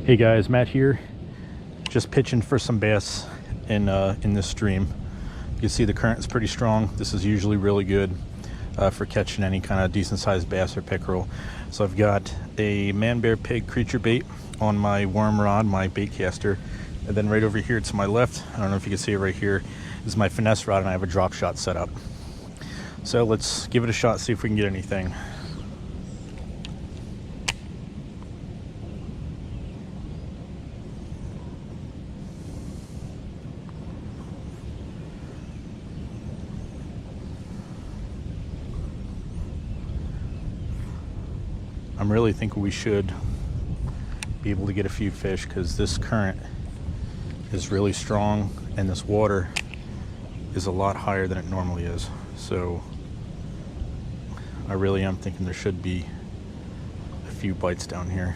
Hey guys, Matt here. Just pitching for some bass in this stream. You can see the current is pretty strong. This is usually really good for catching any kind of decent sized bass or pickerel. So I've got a man, bear, pig creature bait on my worm rod, my bait caster, and then right over here to my left, I don't know if you can see it right here, is my finesse rod, and I have a drop shot set up. So let's give it a shot, see if we can get anything. I'm really thinking we should be able to get a few fish because this current is really strong and this water is a lot higher than it normally is. So I really am thinking there should be a few bites down here.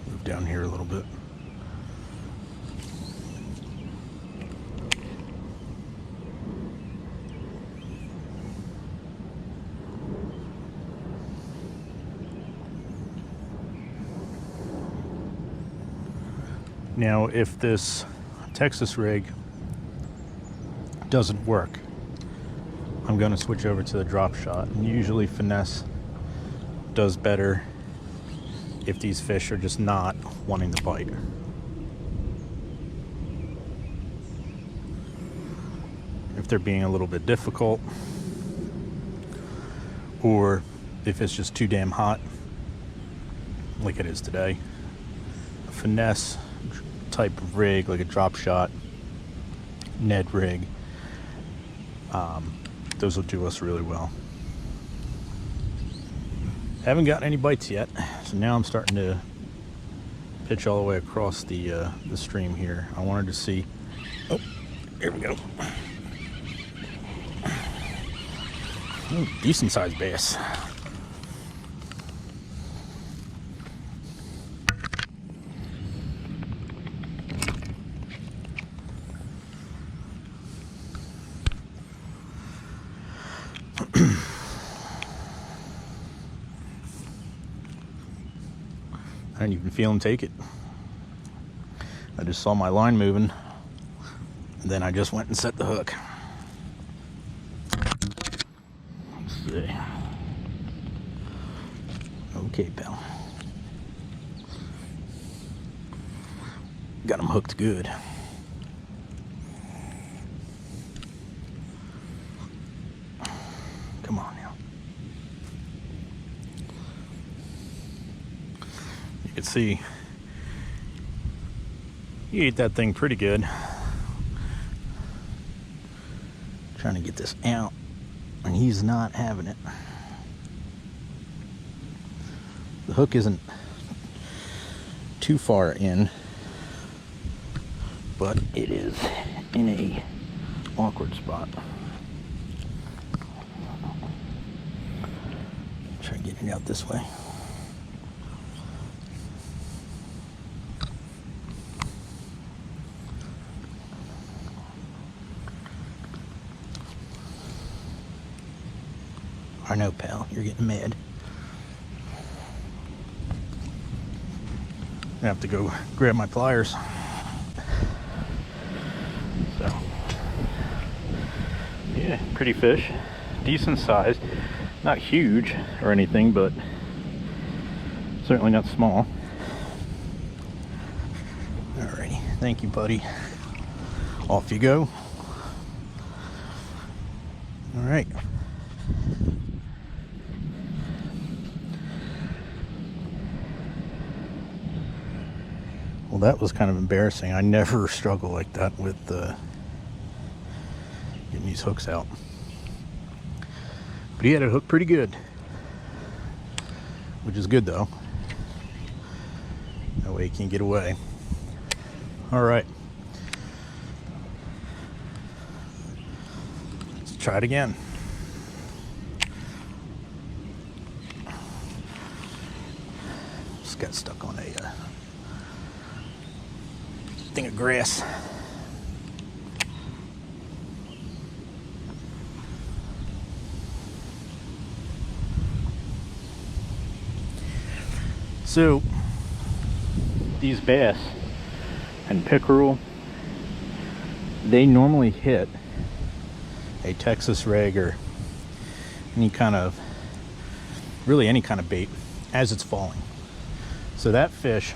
Move down here a little bit. Now, if this Texas rig doesn't work, I'm going to switch over to the drop shot. And usually finesse does better if these fish are just not wanting to bite. If they're being a little bit difficult, or if it's just too damn hot, like it is today, a finesse type of rig, like a drop shot, Ned rig, those will do us really well. Haven't gotten any bites yet, so now I'm starting to pitch all the way across the stream here. I wanted to see, oh, here we go. Ooh, decent sized bass. I didn't even feel him take it. I just saw my line moving, and then I just went and set the hook. Let's see. Okay, pal. Got him hooked good. Come on now. You can see he ate that thing pretty good. Trying to get this out, and he's not having it. The hook isn't too far in, but it is in a awkward spot. Try to get it out this way. I know, pal, you're getting mad. I have to go grab my pliers. So, yeah, pretty fish, decent size, not huge or anything, but certainly not small. Alrighty, thank you, buddy. Off you go. All right. Well, that was kind of embarrassing. I never struggle like that with getting these hooks out. But he had it hooked pretty good, which is good though. That way he can't get away. All right. Let's try it again. Just got stuck on a thing of grass. So these bass and pickerel, they normally hit a Texas rig or any kind of, really any kind of bait as it's falling. So that fish,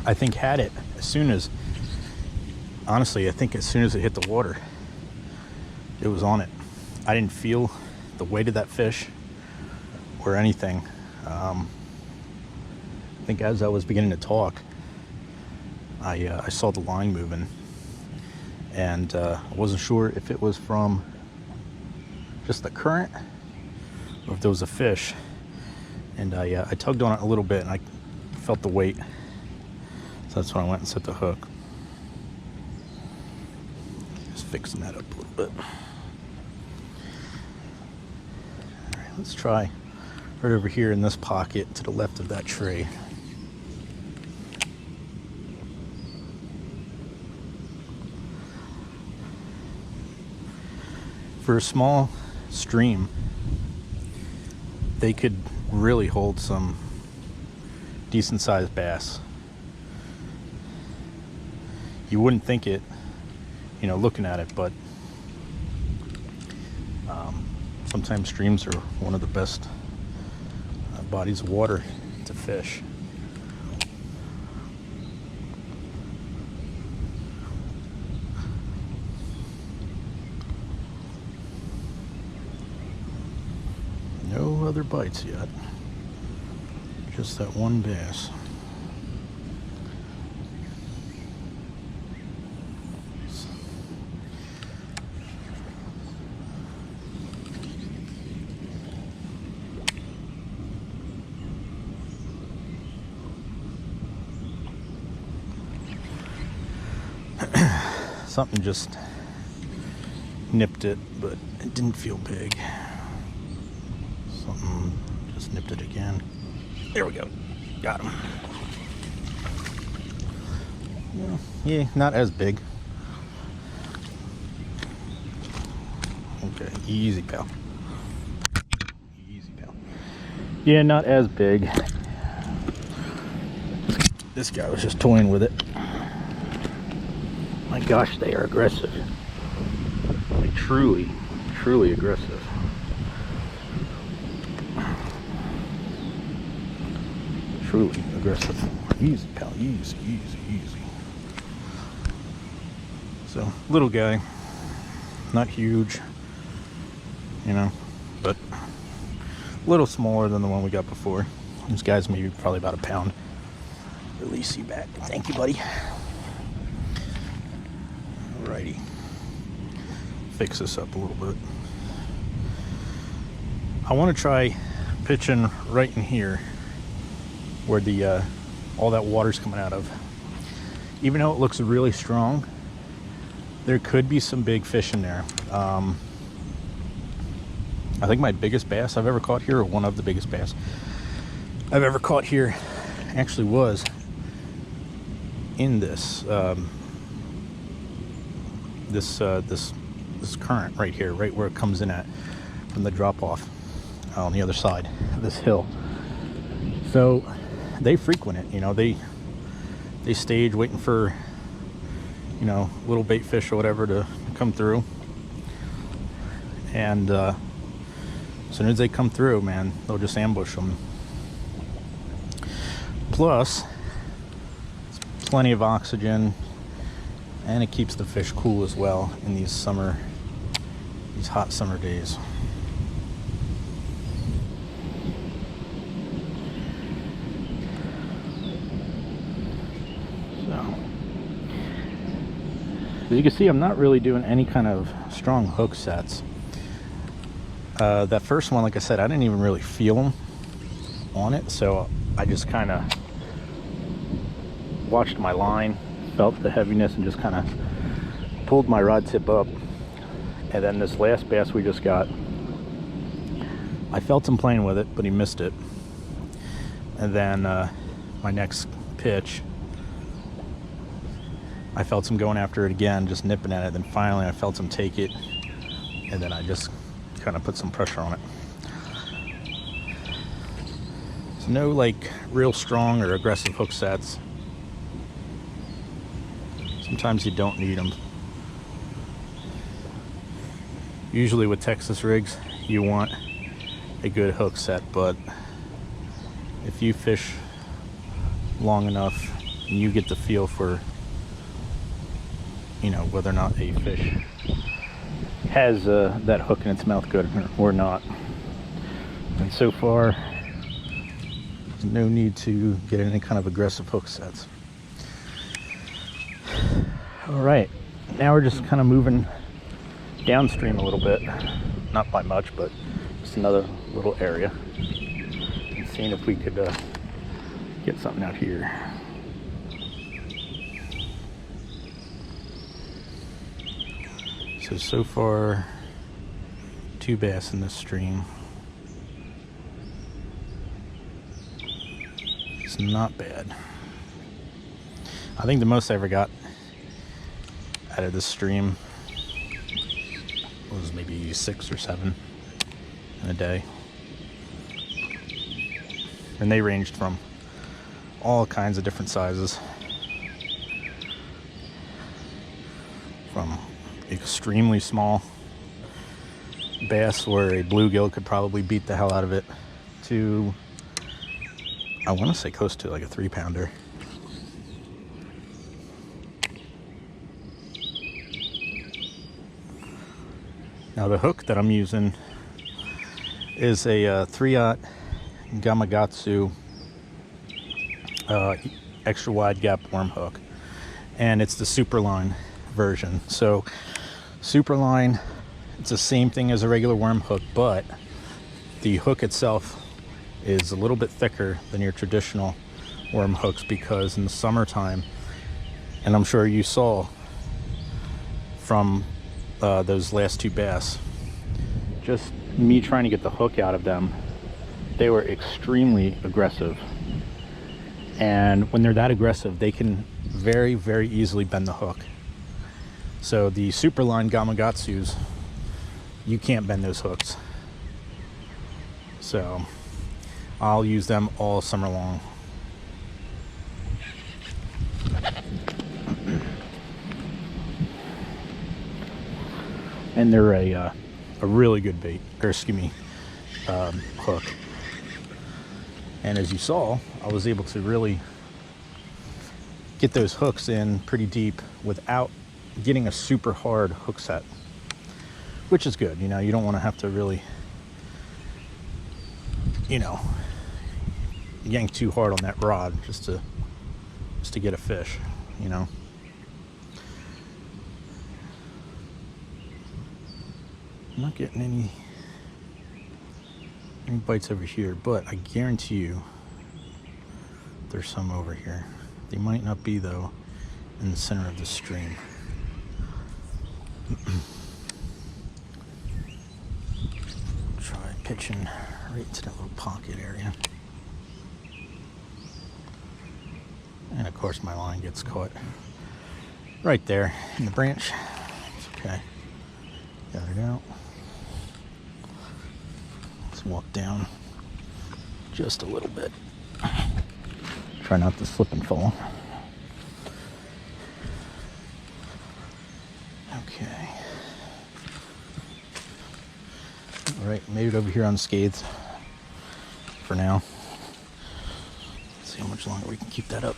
I think, had it as soon as, honestly, I think as soon as it hit the water, it was on it. I didn't feel the weight of that fish or anything. I think as I was beginning to talk, I saw the line moving, and I wasn't sure if it was from just the current or if there was a fish. And I tugged on it a little bit, and I felt the weight. So that's when I went and set the hook. Just fixing that up a little bit. All right, let's try right over here in this pocket to the left of that tree. For a small stream, they could really hold some decent sized bass. You wouldn't think it, you know, looking at it, but sometimes streams are one of the best bodies of water to fish. No other bites yet. Just that one bass. Something just nipped it, but it didn't feel big. Something just nipped it again. There we go. Got him. Yeah, not as big. Okay, easy, pal. Easy, pal. Yeah, not as big. This guy was just toying with it. My gosh, they are aggressive. Like truly, truly aggressive. Truly aggressive. Easy, pal. Easy, easy, easy. So, little guy. Not huge, you know, but a little smaller than the one we got before. This guy's maybe probably about a pound. Release you back. Thank you, buddy. Alrighty. Fix this up a little bit. I want to try pitching right in here where the all that water's coming out of. Even though it looks really strong, there could be some big fish in there. I think my biggest bass I've ever caught here, or one of the biggest bass I've ever caught here, actually was in this this current right here, right where it comes in at from the drop off on the other side of this hill. So they frequent it, you know, they stage waiting for, you know, little bait fish or whatever to come through. And as soon as they come through, man, they'll just ambush them. Plus, it's plenty of oxygen, and it keeps the fish cool as well in these hot summer days. So, as you can see, I'm not really doing any kind of strong hook sets. That first one, like I said, I didn't even really feel them on it, so I just kind of watched my line, felt the heaviness, and just kind of pulled my rod tip up. And then this last bass we just got, I felt him playing with it, but he missed it. And then my next pitch, I felt him going after it again, just nipping at it. Then finally I felt him take it, and then I just kind of put some pressure on it. No like real strong or aggressive hook sets. Sometimes you don't need them. Usually with Texas rigs, you want a good hook set, but if you fish long enough and you get the feel for, you know, whether or not a fish has that hook in its mouth good or not. And so far, there's no need to get any kind of aggressive hook sets. All right, now we're just kind of moving downstream a little bit, not by much, but just another little area, and seeing if we could get something out here. So far, 2 bass in this stream. It's not bad. I think the most I ever got out of this stream was maybe 6 or 7 in a day. And they ranged from all kinds of different sizes. From extremely small bass where a bluegill could probably beat the hell out of it to, I want to say, close to like a 3-pounder. Now the hook that I'm using is a 3/0 Gamakatsu extra wide gap worm hook, and it's the Superline version. So Superline, it's the same thing as a regular worm hook, but the hook itself is a little bit thicker than your traditional worm hooks, because in the summertime, and I'm sure you saw from those last 2 bass, just me trying to get the hook out of them, they were extremely aggressive. And when they're that aggressive, they can very, very easily bend the hook. So the Superline Gamakatsus, you can't bend those hooks. So I'll use them all summer long. And they're a really good bait, or excuse me, hook. And as you saw, I was able to really get those hooks in pretty deep without getting a super hard hook set, which is good. You know, you don't want to have to really, you know, yank too hard on that rod just to get a fish, you know. I'm not getting any bites over here, but I guarantee you there's some over here. They might not be, though, in the center of the stream. Try pitching right into that little pocket area. And of course my line gets caught right there in the branch. It's okay. Got it out. Let's walk down just a little bit. Try not to slip and fall. Okay. All right, made it over here unscathed for now. Let's see how much longer we can keep that up.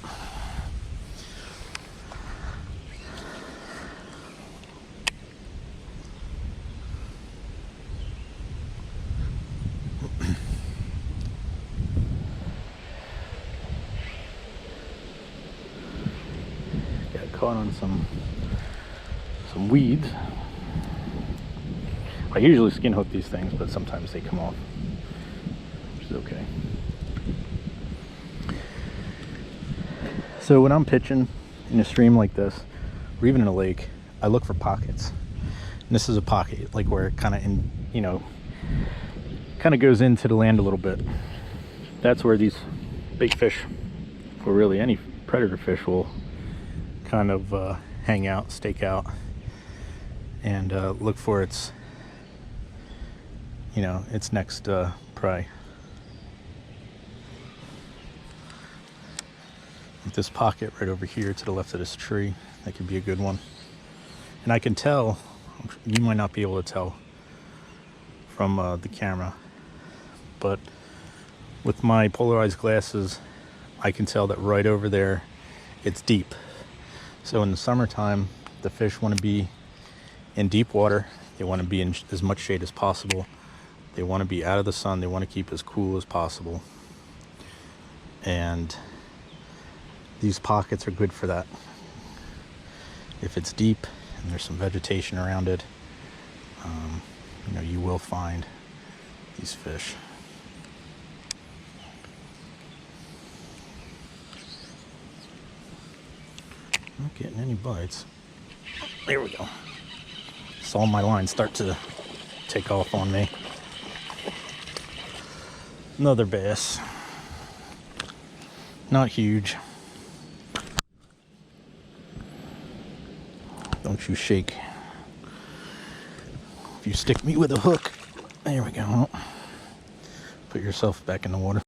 Got caught on some weeds. I usually skin hook these things, but sometimes they come off, which is okay. So when I'm pitching in a stream like this, or even in a lake, I look for pockets. And this is a pocket, like where it kind of goes into the land a little bit. That's where these big fish, or really any predator fish, will kind of hang out, stake out, and look for its next prey. this pocket right over here to the left of this tree. That could be a good one. And I can tell, you might not be able to tell from the camera, but with my polarized glasses, I can tell that right over there, it's deep. So in the summertime, the fish want to be in deep water. They want to be in as much shade as possible. They want to be out of the sun. They want to keep as cool as possible. And these pockets are good for that. If it's deep and there's some vegetation around it, you know, you will find these fish. Not getting any bites. There we go. Saw my line start to take off on me. Another bass. Not huge. Don't you shake. If you stick me with a hook, there we go. Put yourself back in the water.